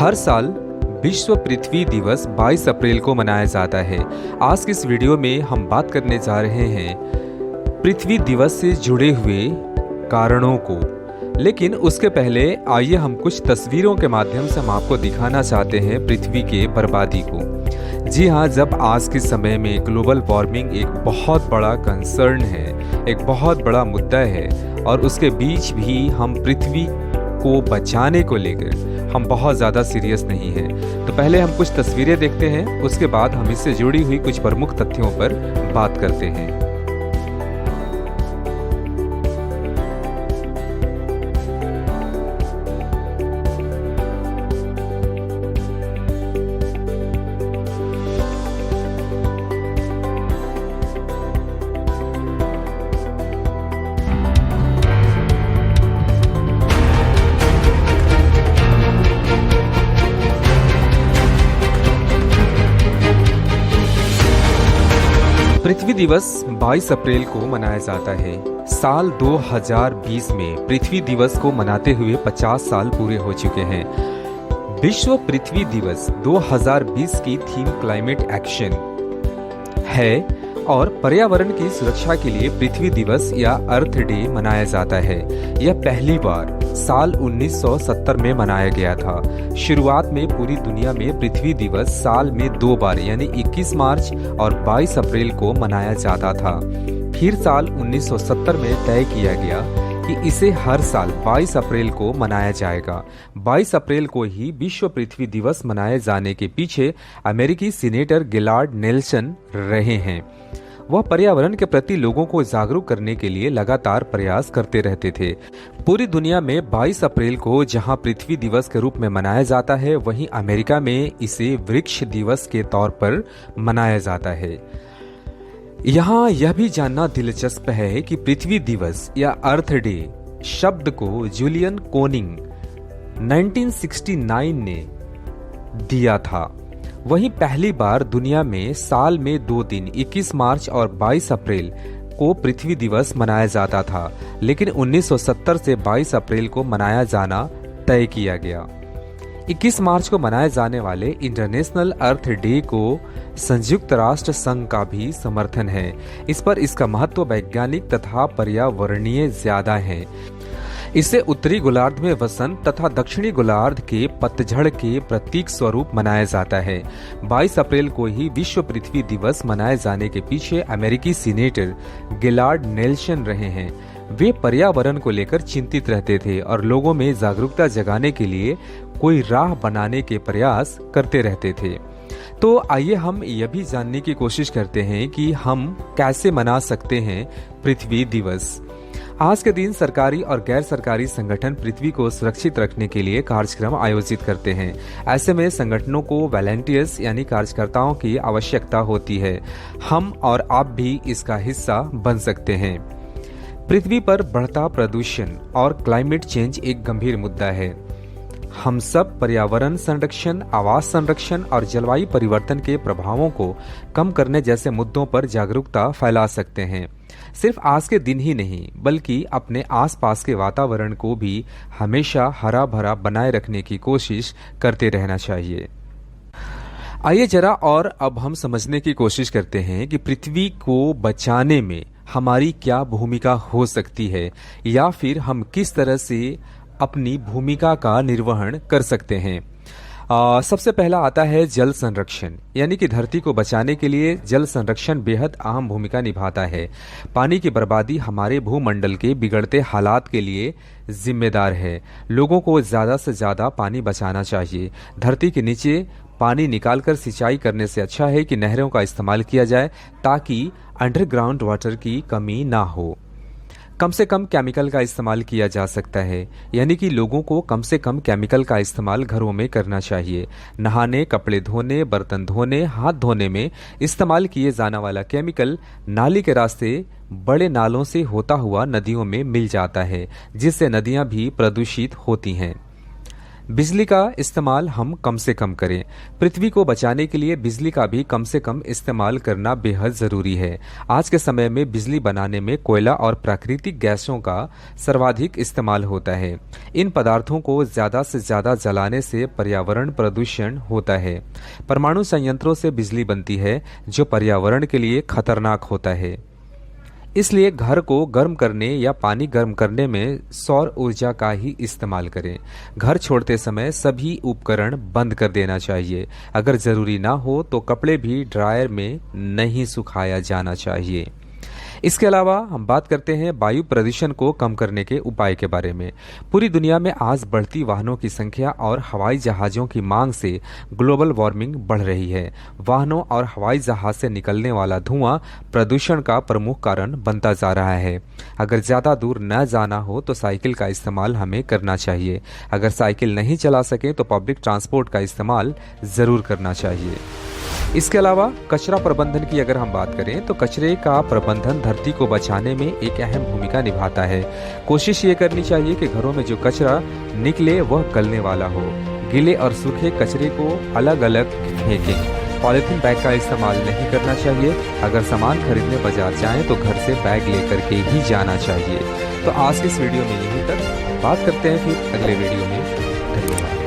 हर साल विश्व पृथ्वी दिवस 22 अप्रैल को मनाया जाता है। आज की इस वीडियो में हम बात करने जा रहे हैं पृथ्वी दिवस से जुड़े हुए कारणों को। लेकिन उसके पहले आइए हम कुछ तस्वीरों के माध्यम से हम आपको दिखाना चाहते हैं पृथ्वी के बर्बादी को। जी हाँ, जब आज के समय में ग्लोबल वार्मिंग एक बहुत बड़ा कंसर्न है, एक बहुत बड़ा मुद्दा है, और उसके बीच भी हम पृथ्वी को बचाने को लेकर हम बहुत ज़्यादा सीरियस नहीं हैं। तो पहले हम कुछ तस्वीरें देखते हैं, उसके बाद हम इससे जुड़ी हुई कुछ प्रमुख तथ्यों पर बात करते हैं। पृथ्वी दिवस 22 अप्रैल को मनाया जाता है। साल 2020 में पृथ्वी दिवस को मनाते हुए 50 साल पूरे हो चुके हैं। विश्व पृथ्वी दिवस 2020 की थीम क्लाइमेट एक्शन है और पर्यावरण की सुरक्षा के लिए पृथ्वी दिवस या अर्थ डे मनाया जाता है। यह पहली बार साल 1970 में मनाया गया था। शुरुआत में पूरी दुनिया में पृथ्वी दिवस साल में 2 बार यानी 21 मार्च और 22 अप्रैल को मनाया जाता था। फिर साल 1970 में तय किया गया कि इसे हर साल 22 अप्रैल को मनाया जाएगा। 22 अप्रैल को ही विश्व पृथ्वी दिवस मनाए जाने के पीछे अमेरिकी सीनेटर गिलार्ड नेल्सन रहे हैं। वह पर्यावरण के प्रति लोगों को जागरूक करने के लिए लगातार प्रयास करते रहते थे। पूरी दुनिया में 22 अप्रैल को जहां पृथ्वी दिवस के रूप में मनाया जाता है, वहीं अमेरिका में इसे वृक्ष दिवस के तौर पर मनाया जाता है। यहाँ यह भी जानना दिलचस्प है कि पृथ्वी दिवस या अर्थ डे शब्द को जूलियन कोनिंग 1969 ने दिया था। वहीं पहली बार दुनिया में साल में 2 दिन 21 मार्च और 22 अप्रैल को पृथ्वी दिवस मनाया जाता था, लेकिन 1970 से 22 अप्रैल को मनाया जाना तय किया गया। 21 मार्च को मनाए जाने वाले इंटरनेशनल अर्थ डे को संयुक्त राष्ट्र संघ का भी समर्थन है। इस पर इसका महत्व वैज्ञानिक तथा पर्यावरणीय ज्यादा है। इसे उत्तरी गोलार्ध में वसंत तथा दक्षिणी गोलार्ध के पतझड़ के प्रतीक स्वरूप मनाया जाता है। 22 अप्रैल को ही विश्व पृथ्वी दिवस मनाए जाने के पीछे अमेरिकी सीनेटर गिलार्ड नेल्सन रहे हैं। वे पर्यावरण को लेकर चिंतित रहते थे और लोगों में जागरूकता जगाने के लिए कोई राह बनाने के प्रयास करते रहते थे। तो आइए हम यह भी जानने की कोशिश करते हैं कि हम कैसे मना सकते हैं पृथ्वी दिवस। आज के दिन सरकारी और गैर सरकारी संगठन पृथ्वी को सुरक्षित रखने के लिए कार्यक्रम आयोजित करते हैं। ऐसे में संगठनों को वॉलंटियर्स यानी कार्यकर्ताओं की आवश्यकता होती है। हम और आप भी इसका हिस्सा बन सकते हैं। पृथ्वी पर बढ़ता प्रदूषण और क्लाइमेट चेंज एक गंभीर मुद्दा है। हम सब पर्यावरण संरक्षण, आवास संरक्षण और जलवायु परिवर्तन के प्रभावों को कम करने जैसे मुद्दों पर जागरूकता फैला सकते हैं। सिर्फ आज के दिन ही नहीं, बल्कि अपने आसपास के वातावरण को भी हमेशा हरा भरा बनाए रखने की कोशिश करते रहना चाहिए। आइए जरा और अब हम समझने की कोशिश करते हैं कि पृथ्वी को बचाने में हमारी क्या भूमिका हो सकती है, या फिर हम किस तरह से अपनी भूमिका का निर्वहन कर सकते हैं। सबसे पहला आता है जल संरक्षण, यानी कि धरती को बचाने के लिए जल संरक्षण बेहद अहम भूमिका निभाता है। पानी की बर्बादी हमारे भूमंडल के बिगड़ते हालात के लिए जिम्मेदार है। लोगों को ज़्यादा से ज़्यादा पानी बचाना चाहिए। धरती के नीचे पानी निकालकर सिंचाई करने से अच्छा है कि नहरों का इस्तेमाल किया जाए, ताकि अंडरग्राउंड वाटर की कमी ना हो। कम से कम केमिकल का इस्तेमाल किया जा सकता है, यानी कि लोगों को कम से कम केमिकल का इस्तेमाल घरों में करना चाहिए। नहाने, कपड़े धोने, बर्तन धोने, हाथ धोने में इस्तेमाल किए जाने वाला केमिकल नाली के रास्ते बड़े नालों से होता हुआ नदियों में मिल जाता है, जिससे नदियां भी प्रदूषित होती हैं। बिजली का इस्तेमाल हम कम से कम करें। पृथ्वी को बचाने के लिए बिजली का भी कम से कम इस्तेमाल करना बेहद ज़रूरी है। आज के समय में बिजली बनाने में कोयला और प्राकृतिक गैसों का सर्वाधिक इस्तेमाल होता है। इन पदार्थों को ज़्यादा से ज़्यादा जलाने से पर्यावरण प्रदूषण होता है। परमाणु संयंत्रों से बिजली बनती है जो पर्यावरण के लिए खतरनाक होता है। इसलिए घर को गर्म करने या पानी गर्म करने में सौर ऊर्जा का ही इस्तेमाल करें। घर छोड़ते समय सभी उपकरण बंद कर देना चाहिए। अगर ज़रूरी ना हो तो कपड़े भी ड्रायर में नहीं सुखाया जाना चाहिए। इसके अलावा हम बात करते हैं वायु प्रदूषण को कम करने के उपाय के बारे में। पूरी दुनिया में आज बढ़ती वाहनों की संख्या और हवाई जहाज़ों की मांग से ग्लोबल वार्मिंग बढ़ रही है। वाहनों और हवाई जहाज़ से निकलने वाला धुआं प्रदूषण का प्रमुख कारण बनता जा रहा है। अगर ज़्यादा दूर न जाना हो तो साइकिल का इस्तेमाल हमें करना चाहिए। अगर साइकिल नहीं चला सके तो पब्लिक ट्रांसपोर्ट का इस्तेमाल ज़रूर करना चाहिए। इसके अलावा कचरा प्रबंधन की अगर हम बात करें तो कचरे का प्रबंधन धरती को बचाने में एक अहम भूमिका निभाता है। कोशिश ये करनी चाहिए कि घरों में जो कचरा निकले वह गलने वाला हो। गीले और सूखे कचरे को अलग अलग फेंकें। पॉलीथीन बैग का इस्तेमाल नहीं करना चाहिए। अगर सामान खरीदने बाजार जाएं तो घर से बैग लेकर के ही जाना चाहिए। तो आज के इस वीडियो में यहीं तक, बात करते हैं फिर अगले वीडियो में। धन्यवाद।